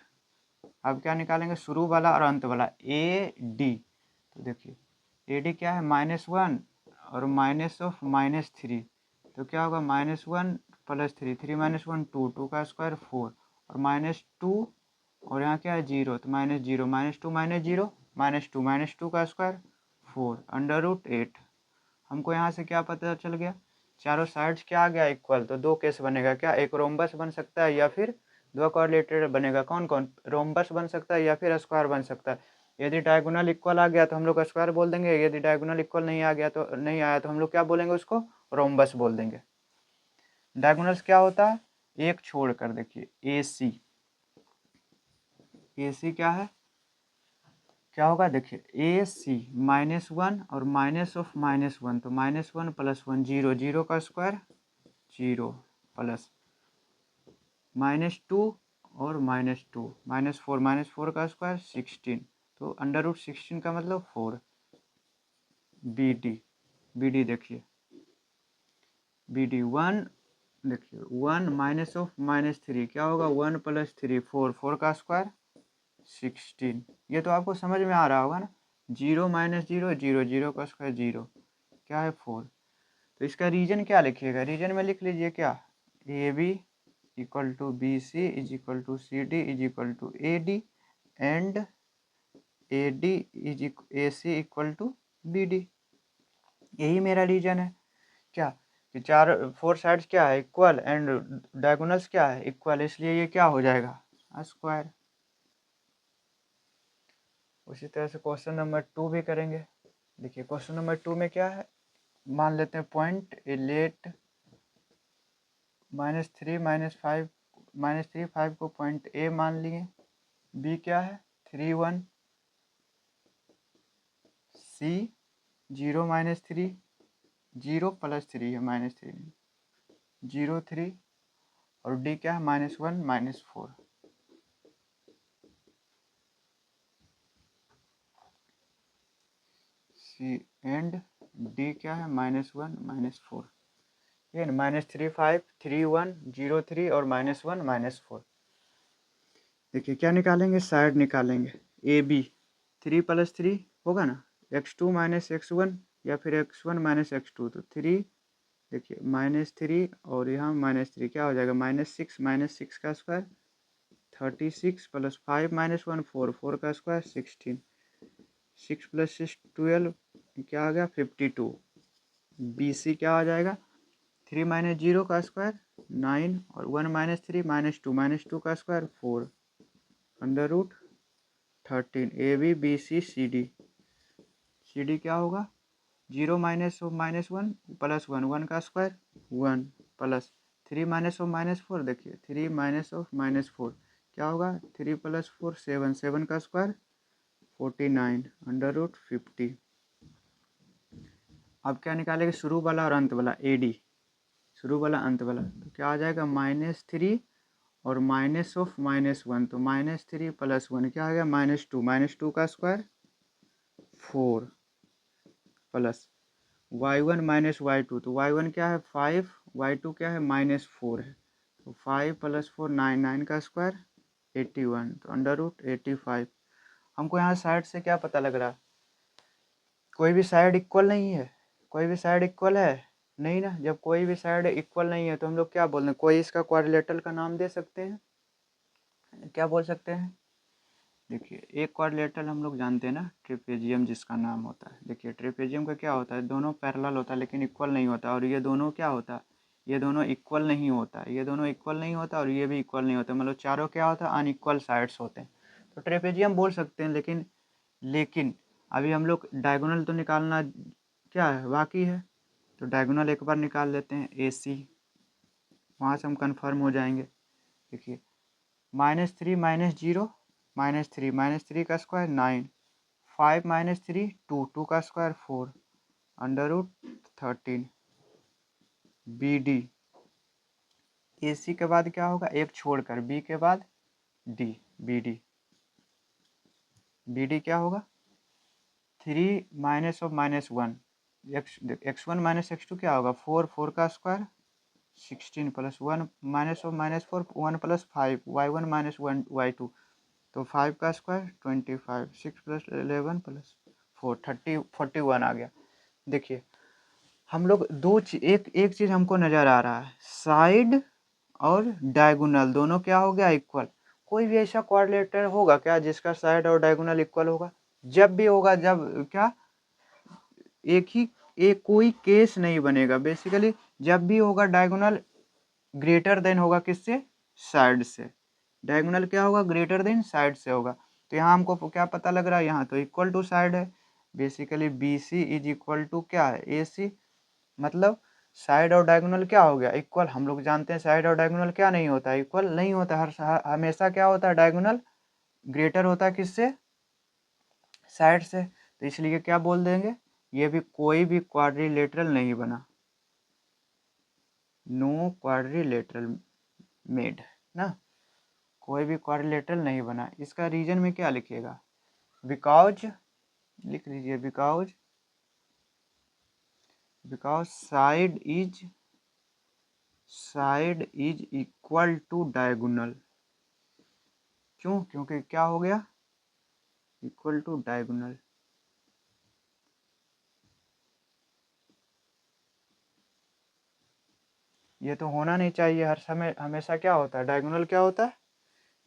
अब क्या निकालेंगे शुरू वाला और अंत वाला ए डी, तो देखिए ए डी क्या है -1 और माइनस ऑफ -3, तो क्या होगा -1 + 3 3 - 1 2 2 का स्क्वायर 4 और -2 और यहाँ क्या है 0, तो -0 -2 -0 -2 का स्क्वायर 4 √8। हमको यहाँ से क्या पता चल गया, चारों साइड्स क्या आ गया इक्वल, तो दो केस बनेगा, क्या एक रोम्बस बन सकता है या फिर दो क्वाड्रिलेटरल बनेगा। कौन कौन, रोम्बस बन सकता है या फिर स्क्वायर बन सकता है। यदि डायगोनल इक्वल आ गया तो हम लोग स्क्वायर बोल देंगे, यदि डायगोनल इक्वल नहीं आ गया तो नहीं आया तो हम लोग क्या बोलेंगे, उसको रोम्बस बोल देंगे। डायगोनल्स क्या होता है, एक छोड़कर, देखिए AC, AC क्या है, क्या होगा, देखिए AC -1 और -1 तो -1 + 1 0, 0 का स्क्वायर 0 प्लस -2 और -2 -4 का स्क्वायर 16, तो √16 का मतलब 4। BD देखिए, BD 1, देखिए 1 -3 क्या होगा, 1 + 3 4, 4 का स्क्वायर 16। ये तो आपको समझ में आ रहा होगा ना, 0 -0 0, 0 का स्क्वायर 0, क्या है 4। तो इसका रीजन क्या लिखिएगा, रीजन में लिख लीजिए क्या, AB = BC = CD = AD and AC = BD। यही मेरा रीजन है, क्या कि 4 साइड्स क्या है इक्वल एंड डायगोनल्स क्या है इक्वल, इसलिए ये क्या हो जाएगा, स्क्वायर। उसी तरह से क्वेश्चन नंबर 2 भी करेंगे। देखिए क्वेश्चन नंबर 2 में क्या है, मान लेते हैं पॉइंट लेट -3 5 को पॉइंट A मान लिए, B क्या है 3 1, C 0 -3 0 + 3 है -3 0 3, और D क्या है -1 -4। C एंड D क्या है -1 -4, ये -3 5 3 1 0 3 और -1 -4। देखिए क्या निकालेंगे, साइड निकालेंगे, AB 3 + 3 होगा ना, x2 - x1 या फिर x1 - x2, तो 3, देखिए -3 और यहाँ -3 क्या हो जाएगा, -6 का स्क्वायर 36 + 5 -1 4, 4 का स्क्वायर 16, 6 + 6 12, क्या आ गया 52। BC क्या आ जाएगा, 3 - 0 का स्क्वायर 9 और 1 -3 -2 का square 4 √13। AB BC CD, CD क्या होगा, 0 - -1 + 1 का स्क्वायर 1 प्लस 3 - 4, देखिए 3 - 4 क्या होगा, 3 + 4 7, 7 का स्क्वायर 49 √50। अब क्या निकालेंगे, शुरू वाला और अंत वाला, AD शुरू वाला अंत वाला, तो क्या आ जाएगा -3 और -1, तो -3 + 1 क्या आ गया -2 का स्क्वायर 4 प्लस y1 - y2, तो y1 क्या है 5, y2 क्या है -4 है, तो 5 + 4 9, 9 का स्क्वायर 81, तो √85। हमको यहाँ साइड से क्या पता लग रहा, कोई भी साइड इक्वल नहीं है, कोई भी साइड इक्वल है नहीं ना। जब कोई भी साइड इक्वल नहीं है तो हम लोग क्या बोल रहे हैं, कोई इसका क्वाड्रिलेटरल का नाम दे सकते हैं, क्या बोल सकते हैं। देखिए एक क्वाड्रिलेटरल हम लोग जानते हैं ना, ट्रेपेजियम जिसका नाम होता है। देखिए ट्रेपेजियम का क्या होता है, दोनों पैरेलल होता है लेकिन इक्वल नहीं होता, और ये दोनों क्या होता है, ये दोनों इक्वल नहीं होता, ये दोनों इक्वल नहीं होता और ये भी इक्वल नहीं होता, मतलब चारों क्या होता है, अनइक्वल साइड्स होते हैं, तो ट्रेपेजियम बोल सकते हैं। लेकिन अभी हम लोग डायगोनल तो निकालना क्या है बाकी है, तो डायगोनल एक बार निकाल लेते हैं AC, वहाँ से हम कन्फर्म हो जाएंगे। देखिए -3 -0 -3 का स्क्वायर 9, 5 -3 2, 2 का स्क्वायर 4 √13। BD AC के बाद क्या होगा, एक छोड़कर B के बाद D, BD क्या होगा 3 -1 x1 - x2 क्या होगा 4, 4 का स्क्वायर 16 प्लस 1 -4 1 + 5 y1 - 1 y2, तो 5 का स्क्वायर 25, 6 + 11 + 4 41 आ गया। देखिए हम लोग एक चीज़ हमको नज़र आ रहा है, साइड और डायगोनल दोनों क्या हो गया इक्वल। कोई भी ऐसा क्वाड्रिलेटरल होगा क्या जिसका साइड और डायगोनल इक्वल होगा? जब भी होगा, जब क्या एक कोई केस नहीं बनेगा बेसिकली। जब भी होगा डायगोनल ग्रेटर देन होगा किससे? साइड से। डायगोनल क्या होगा? ग्रेटर देन साइड से होगा। तो यहाँ हमको क्या पता लग रहा है? यहाँ तो इक्वल टू साइड है। Basically B C is equal to क्या है? ए सी। मतलब साइड और डायगोनल क्या हो गया? इक्वल। हम लोग जानते हैं साइड और डायगोनल क्या नहीं होता? इक्वल नहीं होता। हमेशा क्या होता है? डायगोनल ग्रेटर होता है किससे? साइड से। तो इसलिए क्या बोल देंगे? ये भी कोई भी क्वाड्रिलेटरल नहीं बना। नो क्वाड्रिलेटरल मेड ना, कोई भी क्वाड्रिलेटरल नहीं बना। इसका रीजन में क्या लिखिएगा? बिकॉज लिख लीजिए, because side is equal to diagonal. क्यों? क्योंकि क्या हो गया? Equal to diagonal. ये तो होना नहीं चाहिए। हर समय हमेशा क्या होता है? डायगोनल क्या होता है?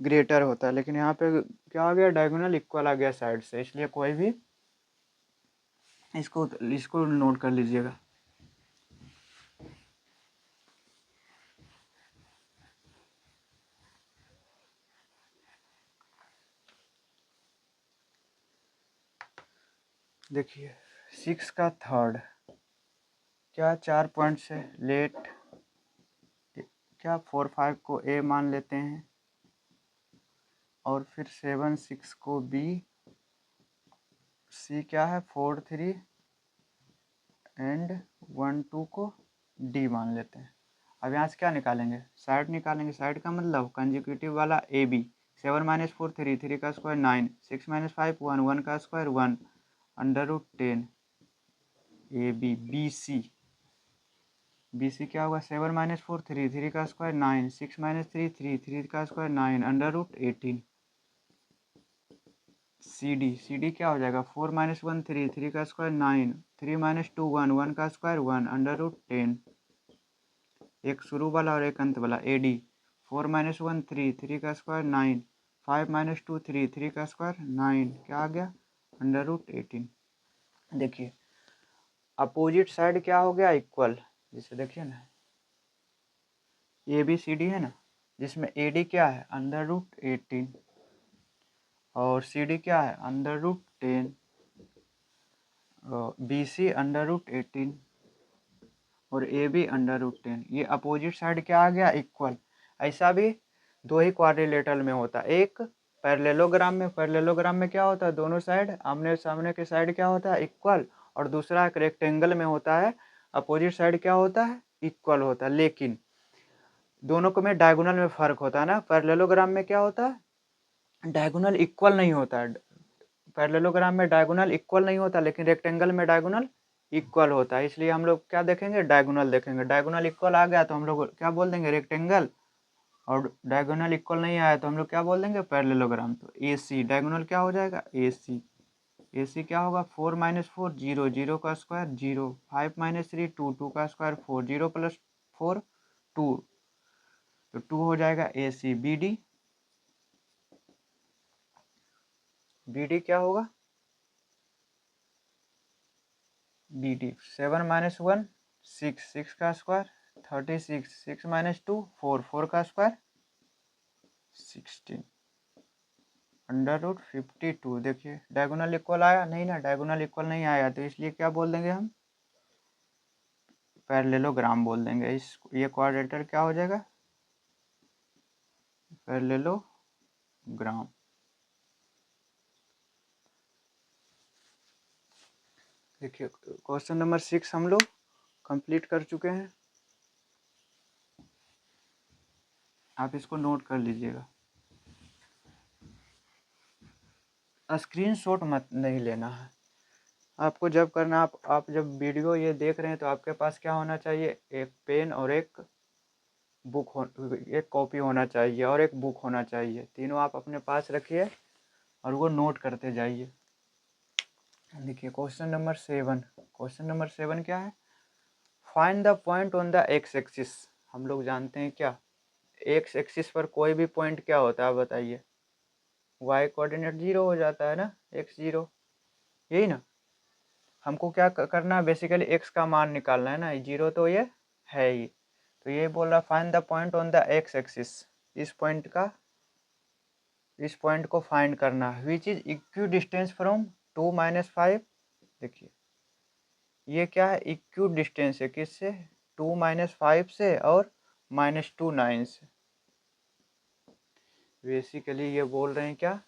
ग्रेटर होता है। लेकिन यहाँ पे क्या आ गया? डायगोनल इक्वल आ गया साइड से। इसलिए कोई भी इसको नोट कर लीजिएगा। देखिए 6 का थर्ड क्या 4 पॉइंट से लेट क्या 4 5 को ए मान लेते हैं और फिर 7 6 को बी, सी क्या है 4 3 एंड 1 2 को डी मान लेते हैं। अब यहाँ से क्या निकालेंगे? साइड निकालेंगे। साइड का मतलब कंजिक्यूटिव वाला ए बी। 7 माइनस 4 3, 3 का स्क्वायर 9, 6 माइनस 5 1, 1 का square 1, under root 10 A B. B C, B C क्या होगा? 7 माइनस 4 3, 3 का स्क्वायर 9, 6 माइनस 3 3, 3 का square 9, under root 18। C D, C D क्या हो जाएगा? 4 माइनस 1 3, 3 का स्क्वायर 9, 3 माइनस 2 1, 1 का स्क्वायर 1, अंडर रूट 10। एक शुरू वाला और एक अंत वाला। ए डी 4 माइनस 1 3, 3 का स्क्वायर 9, 5 माइनस 2 3, 3 का स्क्वायर 9, क्या आ गया? Under root 18। देखिए अपोजिट साइड क्या हो गया? इक्वल। जिसे देखिए ना ए बी सी डी है ना, जिसमें ए डी क्या है? अंडर रूट 18 और सी डी क्या है? Under root 10, B C under root 18 और ए बी अंडर रूट 10। ये अपोजिट साइड क्या आ गया? इक्वल। ऐसा भी दो ही क्वाड्रिलेटरल में होता है। एक पैरेललोग्राम में, पैरेललोग्राम में क्या होता है? दोनों साइड आमने सामने के साइड क्या होता है? इक्वल। और दूसरा एक रेक्टेंगल में होता है, अपोजिट साइड क्या होता है? इक्वल होता है। लेकिन दोनों को में डायगोनल में फर्क होता है ना। पैरेललोग्राम में क्या होता है? डायगोनल इक्वल नहीं होता है। पैरेललोग्राम में डायगोनल इक्वल नहीं होता, लेकिन रेक्टेंगल में डायगोनल इक्वल होता है। इसलिए हम लोग क्या देखेंगे? डायगोनल देखेंगे। डायगोनल इक्वल आ गया तो हम लोग क्या बोल देंगे? रेक्टेंगल। और डायगोनल इक्वल नहीं आया तो हम लोग क्या बोल देंगे? पैरेललोग्राम। तो ए सी डायगोनल क्या हो जाएगा? ए सी। ए सी क्या होगा? 4 माइनस 4 0, 0 का स्क्वायर 0, 5 माइनस 3 2, 2 का स्क्वायर 4, 0 प्लस 4 2, तो 2 हो जाएगा ए सी। बी डी, बी डी क्या होगा? बी डी 7 माइनस 1 6, 6 का स्क्वायर 36, 6 माइनस 2 4, 4 का स्क्वायर 16, अंडर रूट 52। देखिए डायगोनल इक्वल आया नहीं ना? डायगोनल इक्वल नहीं आया तो इसलिए क्या बोल देंगे हम? पैरेललोग्राम बोल देंगे। इस ये क्वाड्रेटर क्या हो जाएगा? पैरेललोग्राम। देखिए क्वेश्चन नंबर 6 हम लोग कंप्लीट कर चुके हैं। आप इसको नोट कर लीजिएगा। स्क्रीनशॉट मत नहीं लेना है आपको। जब करना आप जब वीडियो ये देख रहे हैं तो आपके पास क्या होना चाहिए? एक पेन और एक बुक हो, एक कॉपी होना चाहिए और एक बुक होना चाहिए। तीनों आप अपने पास रखिए और वो नोट करते जाइए। देखिए क्वेश्चन नंबर 7। क्वेश्चन नंबर 7 क्या है? Find the point on the x axis. हम लोग जानते हैं क्या? एक्स एक्सिस पर कोई भी पॉइंट क्या होता है आप बताइए, वाई कोऑर्डिनेट 0 हो जाता है ना, एक्स 0, यही ना। हमको क्या करना है, बेसिकली एक्स का मान निकालना है ना, 0 तो ये है ही। तो ये बोल रहा find the point on the x axis, इस पॉइंट को फाइंड करना है, which is equidistant from 2 - 5। देखिए ये क्या है, इक्वी डिस्टेंस है किससे, 2 - 5 से और -2 9 से। बेसिकली ये बोल रहे हैं क्या,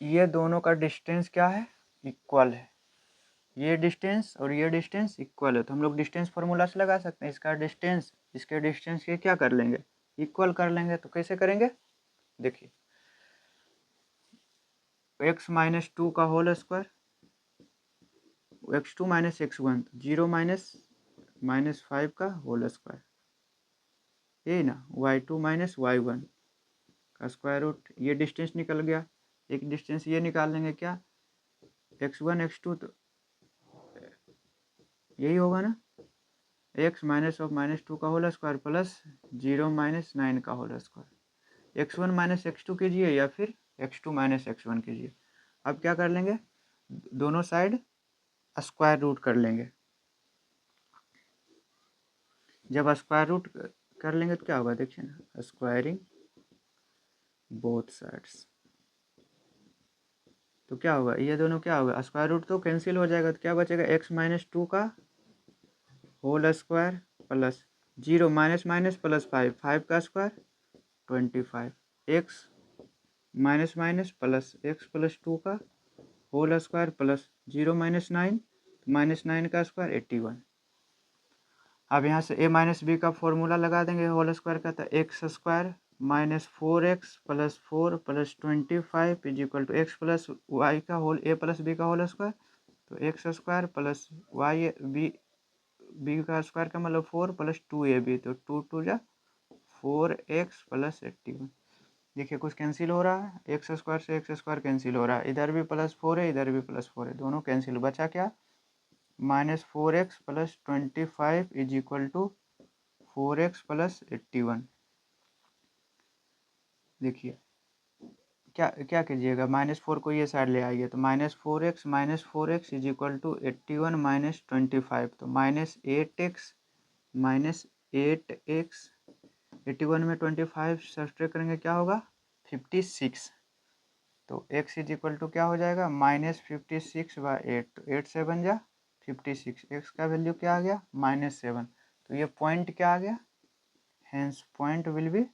ये दोनों का डिस्टेंस क्या है, इक्वल है। ये डिस्टेंस और ये डिस्टेंस इक्वल है, तो हम लोग डिस्टेंस फार्मूला से लगा सकते हैं, इसका डिस्टेंस इसके डिस्टेंस के क्या कर लेंगे, इक्वल कर लेंगे। तो कैसे करेंगे, देखिए x - 2 का होल स्क्वायर, x2 - x1, 0 - 5 का होल स्क्वायर, यही ना, y2 - y1 का स्क्वायर रूट। ये डिस्टेंस निकल गया, एक डिस्टेंस ये निकाल लेंगे क्या, x1 x2, तो यही होगा ना, x -(-2) का होल स्क्वायर प्लस 0 - 9 का होल स्क्वायर। x1 - x2 कीजिए या फिर x2 - x1 कीजिए। अब क्या कर लेंगे, दोनों साइड स्क्वायर रूट कर लेंगे। जब स्क्वायर रूट कर लेंगे तो क्या होगा, देखिए ना, स्क्वायरिंग बोथ साइड्स, तो क्या होगा, ये दोनों क्या होगा, स्क्वायर रूट तो कैंसिल हो जाएगा, तो क्या बचेगा, x - 2 का whole square plus 0 minus plus 5 का square 25, x minus plus x + 2 का होल स्क्वायर प्लस 0 - 9, -9 का स्क्वायर 81। अब यहाँ से a - b का फॉर्मूला लगा देंगे होल स्क्वायर का, तो x square -4x + 4 + 25 = x + y का होल a + b का होल स्क्वायर। तो x square plus y b का स्क्वायर का मतलब 4 + 2ab, तो 2 2 जा 4x + 81। देखिए कुछ कैंसिल हो रहा है, एक्स स्क्वायर से एक्स स्क्वायर कैंसिल हो रहा है, इधर भी +4 है इधर भी +4 है, दोनों कैंसिल, बचा क्या, -4x + 25 = 4x + 81। देखिए क्या क्या कीजिएगा, -4 को ये साइड ले आइए, तो -4x = 81 - 25, तो -8x -8x 81 में 25 सब्ट्रैक्ट करेंगे क्या होगा, 56। तो x = क्या हो जाएगा, -56/8, तो 8 7 जा 56, x का वैल्यू क्या आ गया, -7। तो ये पॉइंट क्या आ गया, hence point will be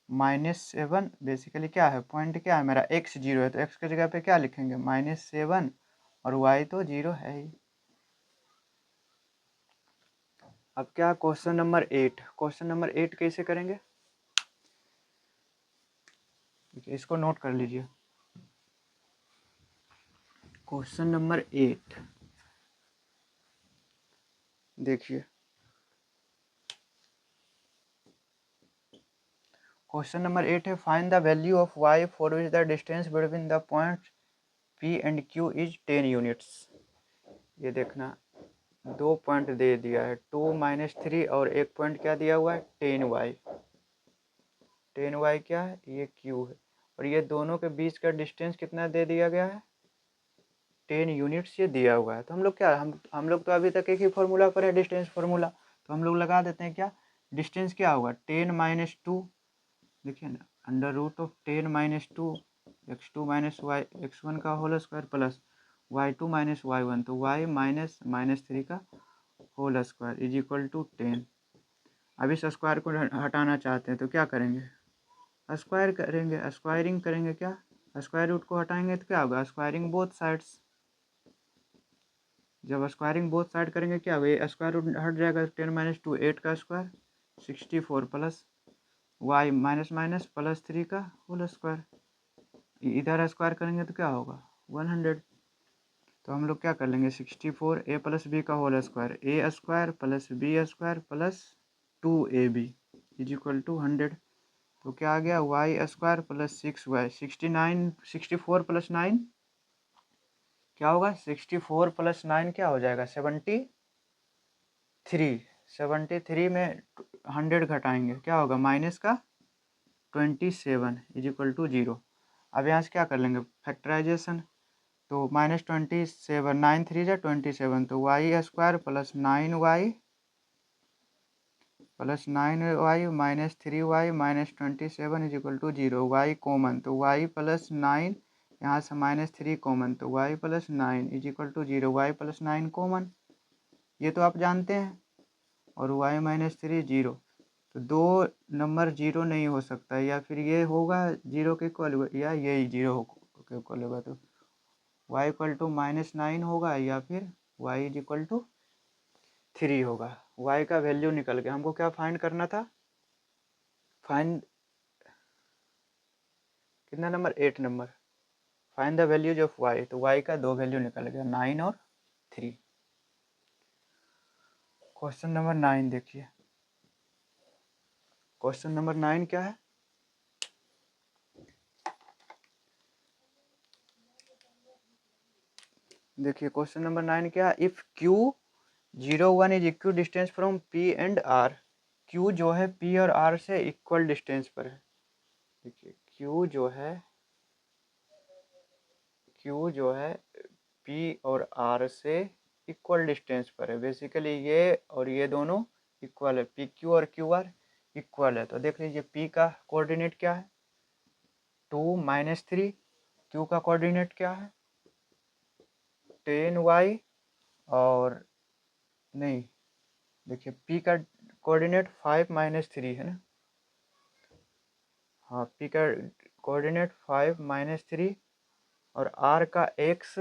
-7। Basically क्या है, पॉइंट क्या है मेरा, x 0 है, तो x की जगह पे क्या लिखेंगे, -7, और y तो 0 है ही। अब क्या, क्वेश्चन नंबर 8, क्वेश्चन नंबर 8 कैसे करेंगे, इसको नोट कर लीजिए। क्वेश्चन नंबर 8 देखिए, क्वेश्चन नंबर 8 है, find the value of y for which the distance between the point P and Q is 10 units. ये देखना, दो पॉइंट दे दिया है, 2 - 3, और एक पॉइंट क्या दिया हुआ है, 10y। 10y क्या है, ये Q है, और ये दोनों के बीच का डिस्टेंस कितना दे दिया गया है, 10 यूनिट्स ये दिया हुआ है। तो हम लोग क्या, हम लोग तो अभी तक एक ही फॉर्मूला पर है, डिस्टेंस फार्मूला, तो हम लोग लगा देते हैं क्या, डिस्टेंस क्या होगा, 10 - 2, देखिए ना, √10 - 2 x2 - y x1 का whole square plus y2 - y1, तो y -3 का होल स्क्वायर = 10। अब इस स्क्वायर को हटाना चाहते हैं तो क्या करेंगे, स्क्वायर करेंगे, स्क्वायरिंग करेंगे, क्या स्क्वायर रूट को हटाएंगे तो क्या होगा, स्क्वायरिंग बोथ साइड्स। जब स्क्वायरिंग बोथ साइड करेंगे क्या होगा, ये स्क्वायर रूट हट जाएगा, 10 - 2 8 का स्क्वायर 64 प्लस y -+3 का होल स्क्वायर, इधर स्क्वायर करेंगे तो क्या होगा, 100। तो हम लोग क्या कर लेंगे, 64 a + b का whole square, a square plus b square plus 2ab = 100। तो क्या आ गया, y स्क्वायर प्लस 6y, 69 64 + 9 क्या होगा, 64 + 9 क्या हो जाएगा, 73, 73 में 100 घटाएंगे क्या होगा, माइनस का 27 इज इक्वल टू 0। अब यहाँ से क्या कर लेंगे, फैक्टराइजेशन। तो -27, 9 3 जा 27, तो y square plus 9y minus 3y minus 27 is equal to 0। Y common, तो y प्लस 9, यहाँ से -3 कॉमन, तो y plus 9 is equal to 0। Y plus 9 common, ये तो आप जानते हैं, और y माइनस 3 0। तो दो नंबर जीरो नहीं हो सकता, या फिर ये होगा जीरो के इक्वल या यही जीरो के इक्वल होगा। तो y इक्वल टू -9 होगा, या फिर y इज इक्वल टू 3 होगा। y का वैल्यू निकल गया। हमको क्या फाइंड करना था, फाइंड कितना number, 8 number, find the values of y। तो y का दो वैल्यू निकल गया, 9 और 3। क्वेश्चन नंबर 9 देखिए। क्वेश्चन नंबर 9 क्या है, देखिए क्वेश्चन नंबर 9 क्या है, if q 0 1 is equal distance from p and r। q जो है p और r से इक्वल डिस्टेंस पर है। देखिए q जो है p और r से इक्वल डिस्टेंस पर है। बेसिकली ये और ये दोनों इक्वल है, पी क्यू और क्यू आर इक्वल है। तो देख लीजिए p का कोऑर्डिनेट क्या है 2 -3, q का कोऑर्डिनेट क्या है 10y, और नहीं, देखिए p का कोऑर्डिनेट 5 -3 है ना, हाँ p का कोऑर्डिनेट 5 -3, और r का x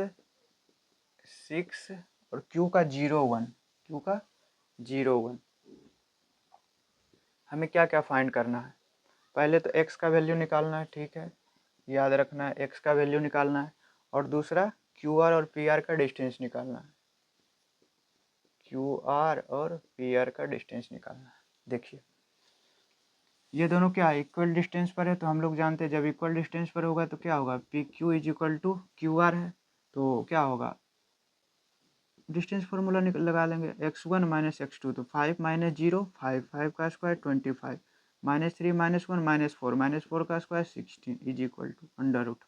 6, और q का 0 1, q का 0 1। हमें क्या क्या फाइंड करना है, पहले तो x का वैल्यू निकालना है, ठीक है, याद रखना है x का वैल्यू निकालना है, और दूसरा QR और PR का डिस्टेंस निकालना है, QR और PR का डिस्टेंस निकालना है। देखिए ये दोनों क्या है, इक्वल डिस्टेंस पर है, तो हम लोग जानते हैं जब इक्वल डिस्टेंस पर होगा तो क्या होगा, PQ is equal to QR है, तो क्या होगा, डिस्टेंस फार्मूला लगा लेंगे, x1 माइनस x2, तो 5 माइनस 0 5, 5 का स्क्वायर 25, -3 -1 -4 का square 16 is equal to under root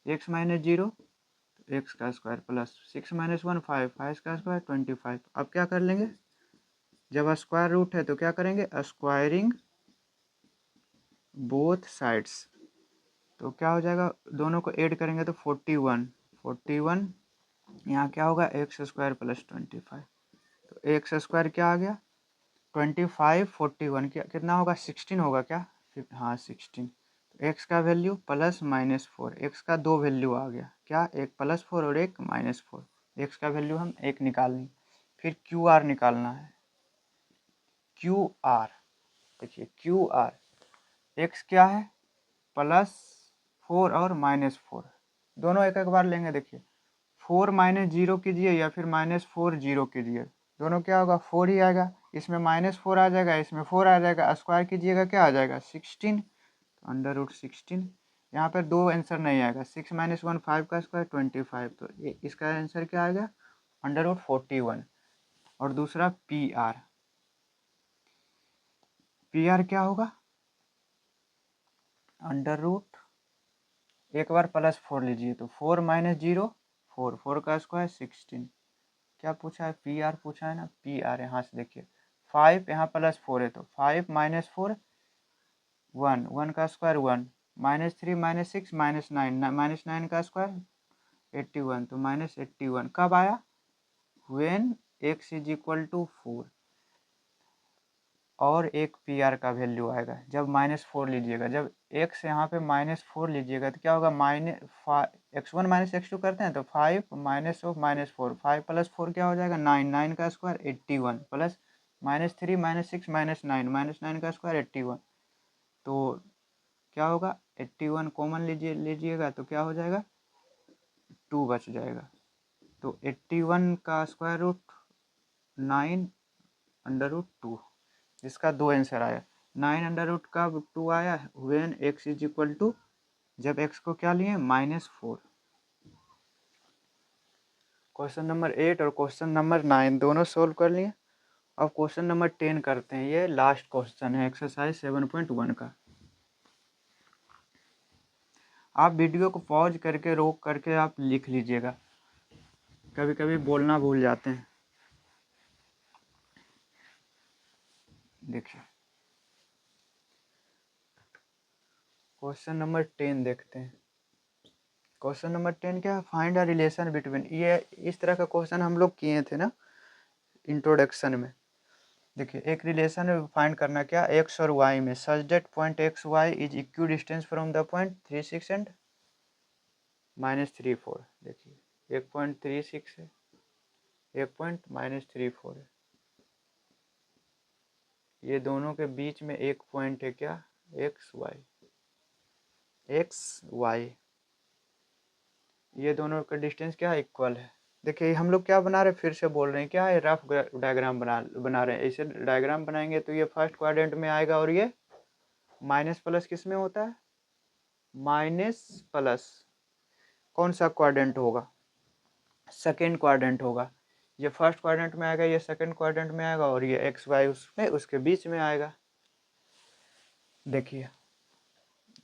x minus 0 x का स्क्वायर प्लस 6 माइनस 1 5, 5 का स्क्वायर 25। अब क्या कर लेंगे, जब स्क्वायर रूट है तो क्या करेंगे, स्क्वायरिंग बोथ साइड्स, तो क्या हो जाएगा, दोनों को ऐड करेंगे तो 41 यहाँ क्या होगा एक्स स्क्वायर प्लस 25। तो एक्स स्क्वायर क्या आ गया 25, 41 क्या कितना होगा 16 होगा क्या, हाँ 16। तो एक्स का वैल्यू प्लस -4, एक्स का दो वैल्यू आ गया क्या, एक +4 और एक -4। एक्स का वैल्यू हम एक निकाल लें। फिर क्यू आर निकालना है, क्यू आर, देखिए क्यू आर एक्स क्या है +4 और -4, दोनों एक एक बार लेंगे। देखिए 4 -0 कीजिए या फिर -4 0 कीजिए, दोनों क्या होगा 4 ही आएगा, इसमें -4 आ जाएगा, इसमें 4 आ जाएगा, स्क्वायर कीजिएगा क्या आ जाएगा 16, तो अंडर रूट 16। यहाँ पर दो आंसर नहीं आएगा, 6 - 1 5 का स्क्वायर 25, तो इसका आंसर क्या आएगा अंडर रूट 41। और दूसरा पी आर क्या होगा अंडर रूट, एक बार +4 लीजिए, तो 4 - 0 4, 4 का स्क्वायर 16। क्या पूछा है, पी आर पूछा है ना, पी आर यहाँ से देखिए 5 यहाँ +4 है, तो 5 - 4 1, 1 का स्क्वायर 1, -3 -6 -9, -9 का स्क्वायर 81, तो -81 कब आया, when x is equal to 4। और एक पी आर का वैल्यू आएगा जब -4 लीजिएगा, जब x यहाँ पे -4 लीजिएगा तो क्या होगा x1 - x2 करते हैं, तो 5 -4 5 + 4 क्या हो जाएगा 9, 9 का स्क्वायर 81 प्लस -3 -6 -9 -9 का स्क्वायर 81, तो क्या होगा 81 कॉमन लीजिएगा तो क्या हो जाएगा 2 बच जाएगा। तो 81 का स्क्वायर रूट 9 अंडर रूट 2, जिसका दो आंसर आया। 9 अंडर रूट का 2 आया when x is equal to, जब x को क्या लिए -4। क्वेश्चन नंबर 8 और क्वेश्चन नंबर 9 दोनों सोल्व कर लिए। अब क्वेश्चन नंबर 10 करते हैं। ये लास्ट क्वेश्चन है एक्सरसाइज 7.1 का। आप वीडियो को पॉज करके रोक करके आप लिख लीजिएगा, कभी कभी बोलना भूल जाते हैं। देखिए क्वेश्चन नंबर 10 देखते हैं। क्वेश्चन नंबर 10 क्या है? Find a relation between. ये इस तरह का क्वेश्चन हम लोग किए थे ना इंट्रोडक्शन में। देखिए एक रिलेशन फाइंड करना क्या, एक्स और वाई में, such that point x y is equidistant from the point 36 and -34। देखिए 1.36 है, एक पॉइंट -34 है, ये दोनों के बीच में एक पॉइंट है क्या, एक्स वाई, एक्स वाई, ये दोनों का डिस्टेंस क्या है, इक्वल है। देखिए हम लोग क्या बना रहे हैं, फिर से बोल रहे हैं क्या है, रफ डायग्राम बना रहे हैं। ऐसे डायग्राम बनाएंगे तो ये फर्स्ट क्वाड्रेंट में आएगा और ये माइनस प्लस किस में होता है, माइनस प्लस कौन सा क्वाड्रेंट होगा, सेकेंड क्वाड्रेंट होगा। ये फर्स्ट क्वाड्रेंट में आएगा, ये सेकेंड क्वाड्रेंट में आएगा, और ये एक्स वाई उसमें उसके बीच में आएगा। देखिए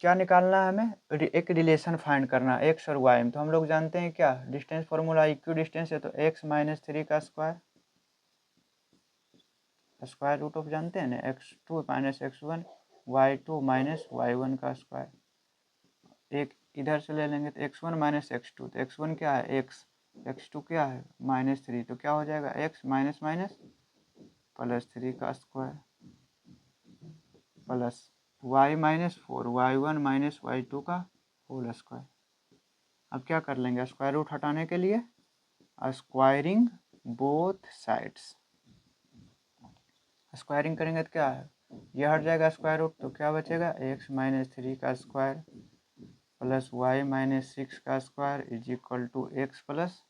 क्या निकालना है हमें, एक रिलेशन फाइंड करना है एक्स और वाई में। तो हम लोग जानते हैं क्या, डिस्टेंस फॉर्मूला इक्वी डिस्टेंस है, तो एक्स -3 का स्क्वायर, स्क्वायर रूट ऑफ जानते हैं ना, x2 - x1 y2 - y1 का स्क्वायर। एक इधर से ले लेंगे तो x1 - x2, तो x1 क्या है x, x2 क्या है -3, तो क्या हो जाएगा x माइनस माइनस +3 का square plus y -4 y1 - y2 का होल स्क्वायर। अब क्या कर लेंगे, स्क्वायर रूट हटाने के लिए स्क्वायरिंग बोथ साइड्स, स्क्वायरिंग करेंगे तो क्या है, यह हट जाएगा स्क्वायर रूट, तो क्या बचेगा x -3 का स्क्वायर प्लस y -6 का square is equal to x plus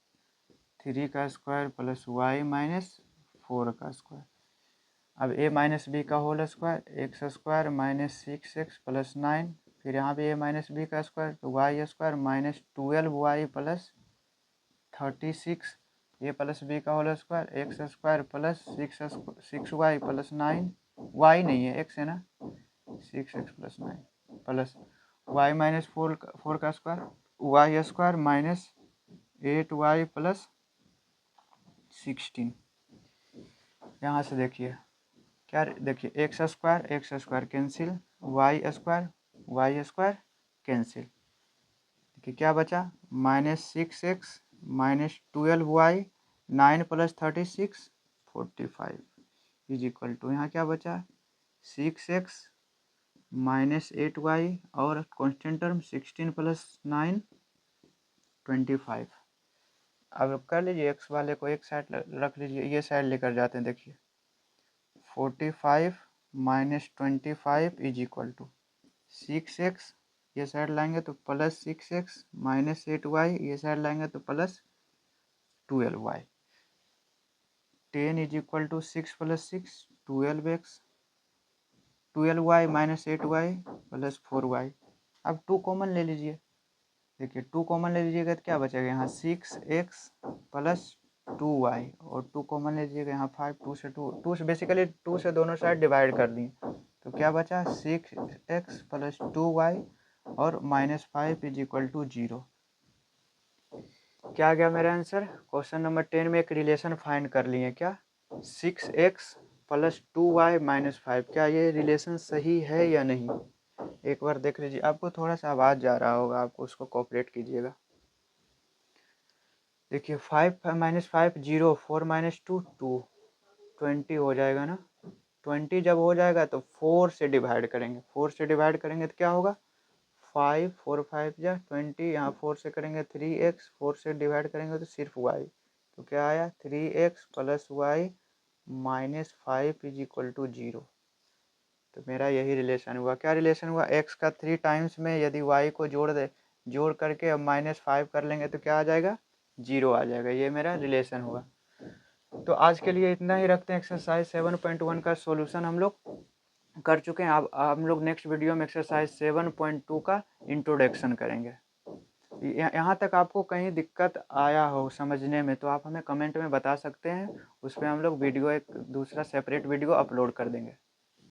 3 का स्क्वायर प्लस y -4 का स्क्वायर। अब a माइनस बी का whole square, x square -6x plus 9, फिर यहाँ भी a माइनस बी का स्क्वायर, तो y square -12y plus 36, A plus B का whole square, x square plus 6y plus 9, y नहीं है x है ना, 6x प्लस 9 प्लस y -4 का square, y square -8y plus 16। यहाँ से देखिए क्या, देखिए x square cancel, y square cancel, देखिए क्या बचा, -6x -12y 9 + 36 45 is equal to, यहाँ क्या बचा 6x -8y और कांस्टेंट टर्म 16 + 9 25। अब कर लीजिए, एक्स वाले को एक साइड रख लीजिए, ये साइड लेकर जाते हैं। देखिए 45 - 25 इज इक्वल टू 6x, ये साइड लाएंगे तो प्लस 6x -8y, ये साइड लाएंगे तो plus 12y। 10 is equal to 6 + 6 12x, 12y -8y plus 4y। अब 2 कॉमन ले लीजिए, देखिए 2 कॉमन ले लीजिएगा तो क्या बचेगा, यहाँ 6x प्लस 2y, और 2 कॉमन ले लीजिएगा यहाँ 5, 2 से बेसिकली 2 से दोनों साइड डिवाइड कर दिए, तो क्या बचा 6x प्लस 2y और -5 इज इक्वल टू 0। क्या आ गया मेरा आंसर, क्वेश्चन नंबर 10 में एक रिलेशन फाइंड कर लिए क्या, 6x प्लस 2y -5, क्या ये रिलेशन सही है या नहीं, एक बार देख लीजिए। आपको थोड़ा सा आवाज़ जा रहा होगा, आपको उसको कोऑपरेट कीजिएगा। देखिए 5 -5 0, 4 -2 2, 20 हो जाएगा ना। 20 जब हो जाएगा तो 4 से डिवाइड करेंगे, 4 से डिवाइड करेंगे तो क्या होगा, 5 4 5 या 20, यहाँ 4 से करेंगे 3x, 4 से डिवाइड करेंगे तो सिर्फ y, तो क्या आया 3x plus y -5 is equal to 0। तो मेरा यही रिलेशन हुआ। क्या रिलेशन हुआ, x का 3 टाइम्स में यदि y को जोड़ करके अब -5 कर लेंगे तो क्या आ जाएगा, 0 आ जाएगा। ये मेरा रिलेशन हुआ। तो आज के लिए इतना ही रखते हैं। एक्सरसाइज 7.1 का सॉल्यूशन हम लोग कर चुके हैं। अब हम लोग नेक्स्ट वीडियो में एक्सरसाइज 7.2 का इंट्रोडक्शन करेंगे। यहाँ तक आपको कहीं दिक्कत आया हो समझने में तो आप हमें कमेंट में बता सकते हैं, उस पे हम लोग वीडियो एक दूसरा सेपरेट वीडियो अपलोड कर देंगे।